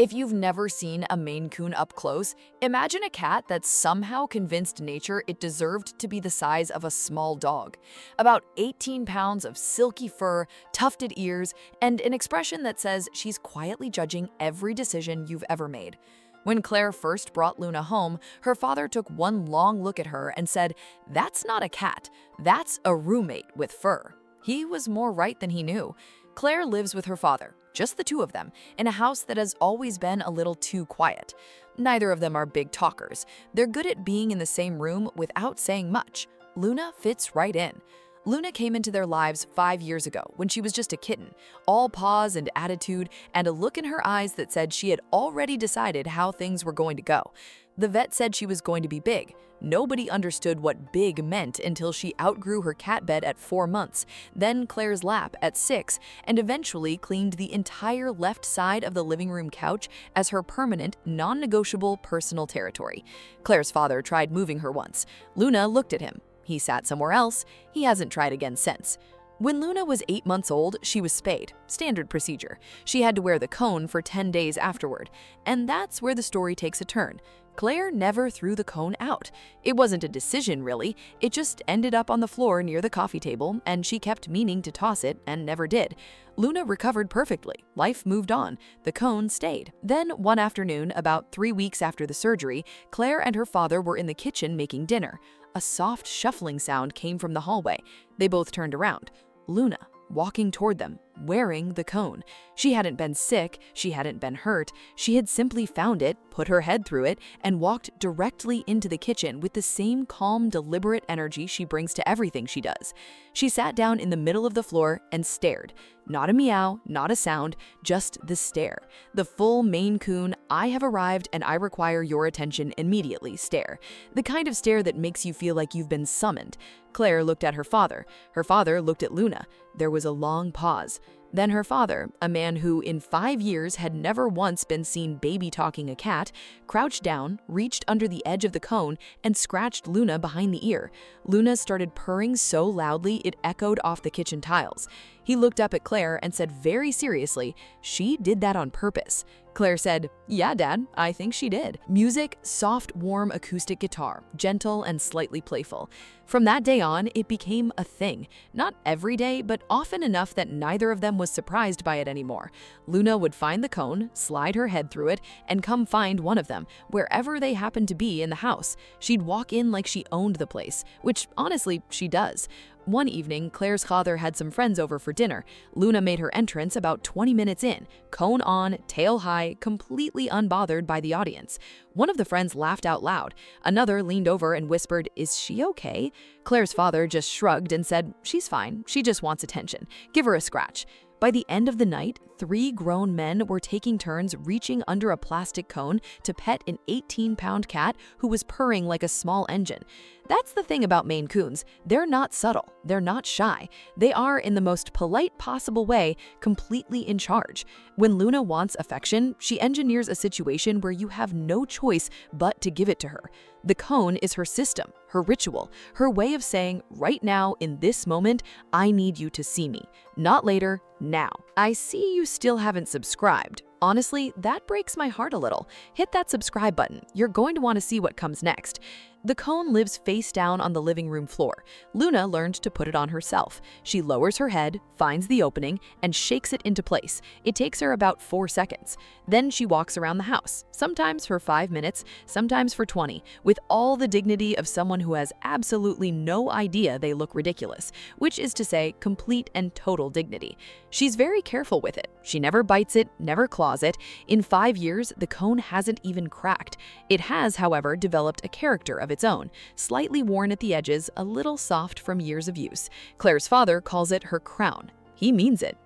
If you've never seen a Maine Coon up close, imagine a cat that somehow convinced nature it deserved to be the size of a small dog. About 18 pounds of silky fur, tufted ears, and an expression that says she's quietly judging every decision you've ever made. When Claire first brought Luna home, her father took one long look at her and said, "That's not a cat, that's a roommate with fur." He was more right than he knew. Claire lives with her father, just the two of them, in a house that has always been a little too quiet. Neither of them are big talkers. They're good at being in the same room without saying much. Luna fits right in. Luna came into their lives 5 years ago when she was just a kitten, all paws and attitude, and a look in her eyes that said she had already decided how things were going to go. The vet said she was going to be big. Nobody understood what big meant until she outgrew her cat bed at 4 months, then Claire's lap at 6, and eventually cleaned the entire left side of the living room couch as her permanent, non-negotiable personal territory. Claire's father tried moving her once. Luna looked at him. He sat somewhere else. He hasn't tried again since. When Luna was 8 months old, she was spayed, standard procedure. She had to wear the cone for 10 days afterward. And that's where the story takes a turn. Claire never threw the cone out. It wasn't a decision, really. It just ended up on the floor near the coffee table, and she kept meaning to toss it and never did. Luna recovered perfectly. Life moved on. The cone stayed. Then, one afternoon, about 3 weeks after the surgery, Claire and her father were in the kitchen making dinner. A soft shuffling sound came from the hallway. They both turned around. Luna, walking toward them, wearing the cone. She hadn't been sick, she hadn't been hurt, she had simply found it, put her head through it, and walked directly into the kitchen with the same calm, deliberate energy she brings to everything she does. She sat down in the middle of the floor and stared. Not a meow, not a sound, just the stare. The full Maine Coon, "I have arrived and I require your attention immediately" stare. The kind of stare that makes you feel like you've been summoned. Claire looked at her father. Her father looked at Luna. There was a long pause. Then her father, a man who in 5 years had never once been seen baby-talking a cat, crouched down, reached under the edge of the cone, and scratched Luna behind the ear. Luna started purring so loudly it echoed off the kitchen tiles. He looked up at Claire and said very seriously, "She did that on purpose." Claire said, "Yeah, Dad, I think she did." Music, soft, warm acoustic guitar, gentle and slightly playful. From that day on, it became a thing. Not every day, but often enough that neither of them was surprised by it anymore. Luna would find the cone, slide her head through it, and come find one of them, wherever they happened to be in the house. She'd walk in like she owned the place, which honestly, she does. One evening, Claire's father had some friends over for dinner. Luna made her entrance about 20 minutes in, cone on, tail high, completely unbothered by the audience. One of the friends laughed out loud. Another leaned over and whispered, "Is she okay?" Claire's father just shrugged and said, "She's fine. She just wants attention. Give her a scratch." By the end of the night, 3 grown men were taking turns reaching under a plastic cone to pet an 18-pound cat who was purring like a small engine. That's the thing about Maine Coons. They're not subtle. They're not shy. They are, in the most polite possible way, completely in charge. When Luna wants affection, she engineers a situation where you have no choice but to give it to her. The cone is her system, her ritual, her way of saying, right now, in this moment, I need you to see me. Not later, now. I see you still haven't subscribed. Honestly, that breaks my heart a little. Hit that subscribe button. You're going to want to see what comes next. The cone lives face down on the living room floor. Luna learned to put it on herself. She lowers her head, finds the opening, and shakes it into place. It takes her about 4 seconds. Then she walks around the house, sometimes for 5 minutes, sometimes for 20, with all the dignity of someone who has absolutely no idea they look ridiculous, which is to say, complete and total dignity. She's very careful with it. She never bites it, never claws it. In 5 years, the cone hasn't even cracked. It has, however, developed a character of its own, slightly worn at the edges, a little soft from years of use. Claire's father calls it her crown. He means it.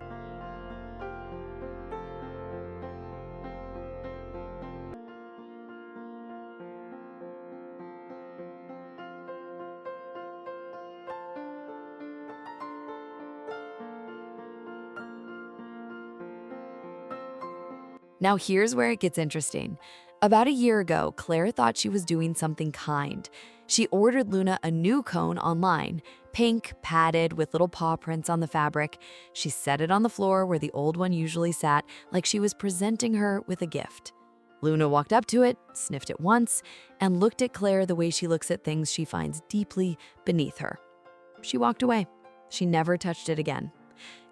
Now here's where it gets interesting. About a year ago, Claire thought she was doing something kind. She ordered Luna a new cone online, Pink, padded, with little paw prints on the fabric. She set it on the floor where the old one usually sat, like she was presenting her with a gift. Luna walked up to it, sniffed it once, and looked at Claire the way she looks at things she finds deeply beneath her. She walked away. She never touched it again.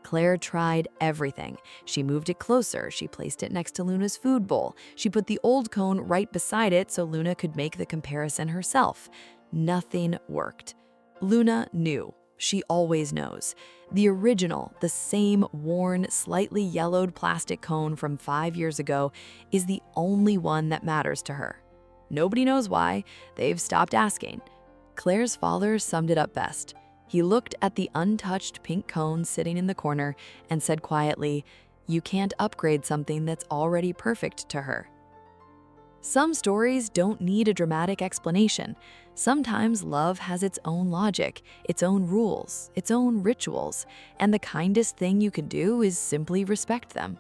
Claire tried everything. She moved it closer. She placed it next to Luna's food bowl. She put the old cone right beside it so Luna could make the comparison herself. Nothing worked. Luna knew. She always knows. The original, the same worn, slightly yellowed plastic cone from 5 years ago is the only one that matters to her. Nobody knows why. They've stopped asking. Claire's father summed it up best. He looked at the untouched pink cone sitting in the corner and said quietly, "You can't upgrade something that's already perfect to her." Some stories don't need a dramatic explanation. Sometimes love has its own logic, its own rules, its own rituals, and the kindest thing you can do is simply respect them.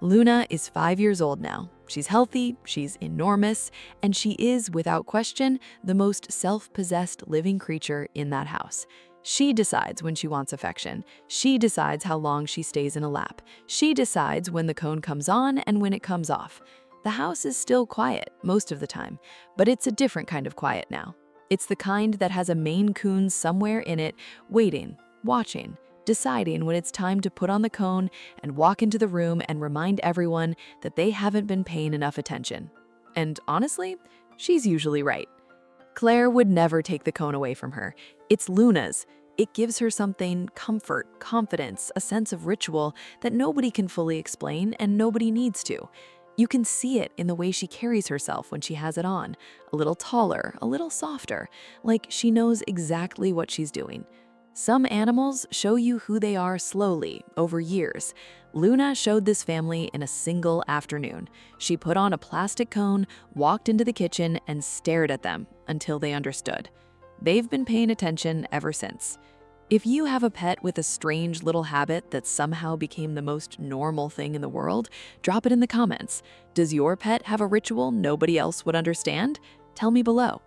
Luna is 5 years old now. She's healthy, she's enormous, and she is, without question, the most self-possessed living creature in that house. She decides when she wants affection. She decides how long she stays in a lap. She decides when the cone comes on and when it comes off. The house is still quiet most of the time, but it's a different kind of quiet now. It's the kind that has a Maine Coon somewhere in it, waiting, watching, deciding when it's time to put on the cone and walk into the room and remind everyone that they haven't been paying enough attention. And honestly, she's usually right. Claire would never take the cone away from her. It's Luna's. It gives her something, comfort, confidence, a sense of ritual that nobody can fully explain and nobody needs to. You can see it in the way she carries herself when she has it on, a little taller, a little softer, like she knows exactly what she's doing. Some animals show you who they are slowly, over years. Luna showed this family in a single afternoon. She put on a plastic cone, walked into the kitchen, and stared at them until they understood. They've been paying attention ever since. If you have a pet with a strange little habit that somehow became the most normal thing in the world, drop it in the comments. Does your pet have a ritual nobody else would understand? Tell me below.